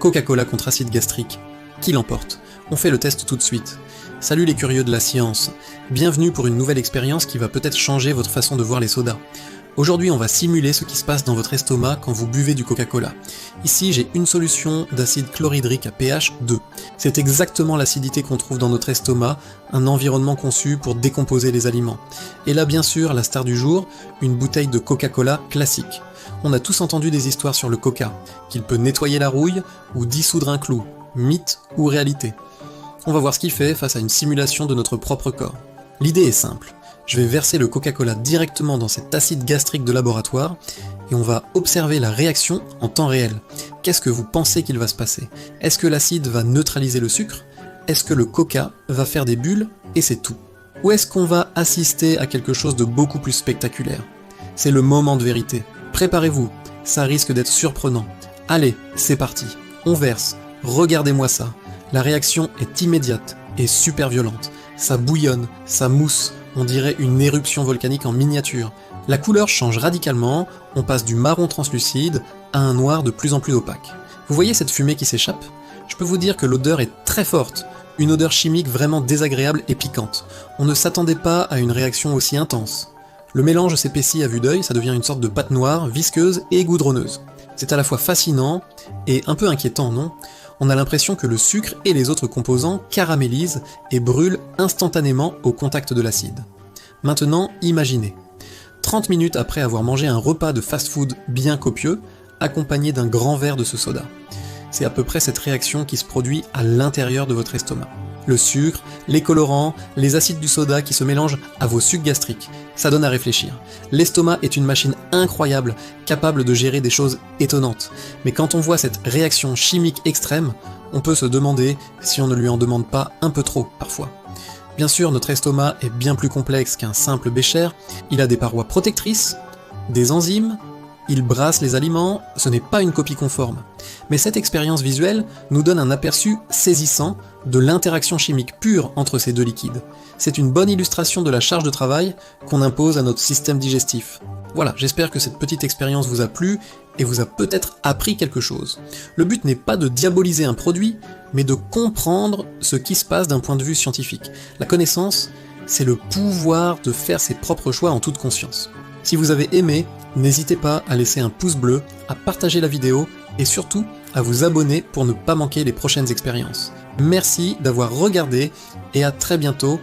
Coca-Cola contre acide gastrique. Qui l'emporte? On fait le test tout de suite. Salut les curieux de la science. Bienvenue pour une nouvelle expérience qui va peut-être changer votre façon de voir les sodas. Aujourd'hui, on va simuler ce qui se passe dans votre estomac quand vous buvez du Coca-Cola. Ici, j'ai une solution d'acide chlorhydrique à pH 2. C'est exactement l'acidité qu'on trouve dans notre estomac, un environnement conçu pour décomposer les aliments. Et là, bien sûr, la star du jour, une bouteille de Coca-Cola classique. On a tous entendu des histoires sur le Coca, qu'il peut nettoyer la rouille ou dissoudre un clou, mythe ou réalité. On va voir ce qu'il fait face à une simulation de notre propre corps. L'idée est simple. Je vais verser le Coca-Cola directement dans cet acide gastrique de laboratoire et on va observer la réaction en temps réel. Qu'est-ce que vous pensez qu'il va se passer? Est-ce que l'acide va neutraliser le sucre? Est-ce que le Coca va faire des bulles et c'est tout? Ou est-ce qu'on va assister à quelque chose de beaucoup plus spectaculaire? C'est le moment de vérité. Préparez-vous, ça risque d'être surprenant. Allez, c'est parti. On verse. Regardez-moi ça. La réaction est immédiate et super violente. Ça bouillonne, ça mousse, on dirait une éruption volcanique en miniature. La couleur change radicalement, on passe du marron translucide à un noir de plus en plus opaque. Vous voyez cette fumée qui s'échappe? Je peux vous dire que l'odeur est très forte, une odeur chimique vraiment désagréable et piquante. On ne s'attendait pas à une réaction aussi intense. Le mélange s'épaissit à vue d'œil, ça devient une sorte de pâte noire, visqueuse et goudronneuse. C'est à la fois fascinant et un peu inquiétant, non? On a l'impression que le sucre et les autres composants caramélisent et brûlent instantanément au contact de l'acide. Maintenant, imaginez. 30 minutes après avoir mangé un repas de fast-food bien copieux, accompagné d'un grand verre de ce soda. C'est à peu près cette réaction qui se produit à l'intérieur de votre estomac. Le sucre, les colorants, les acides du soda qui se mélangent à vos sucs gastriques. Ça donne à réfléchir. L'estomac est une machine incroyable, capable de gérer des choses étonnantes. Mais quand on voit cette réaction chimique extrême, on peut se demander si on ne lui en demande pas un peu trop parfois. Bien sûr, notre estomac est bien plus complexe qu'un simple bécher. Il a des parois protectrices, des enzymes, il brasse les aliments, ce n'est pas une copie conforme. Mais cette expérience visuelle nous donne un aperçu saisissant de l'interaction chimique pure entre ces deux liquides. C'est une bonne illustration de la charge de travail qu'on impose à notre système digestif. Voilà, j'espère que cette petite expérience vous a plu et vous a peut-être appris quelque chose. Le but n'est pas de diaboliser un produit, mais de comprendre ce qui se passe d'un point de vue scientifique. La connaissance, c'est le pouvoir de faire ses propres choix en toute conscience. Si vous avez aimé, n'hésitez pas à laisser un pouce bleu, à partager la vidéo et surtout à vous abonner pour ne pas manquer les prochaines expériences. Merci d'avoir regardé et à très bientôt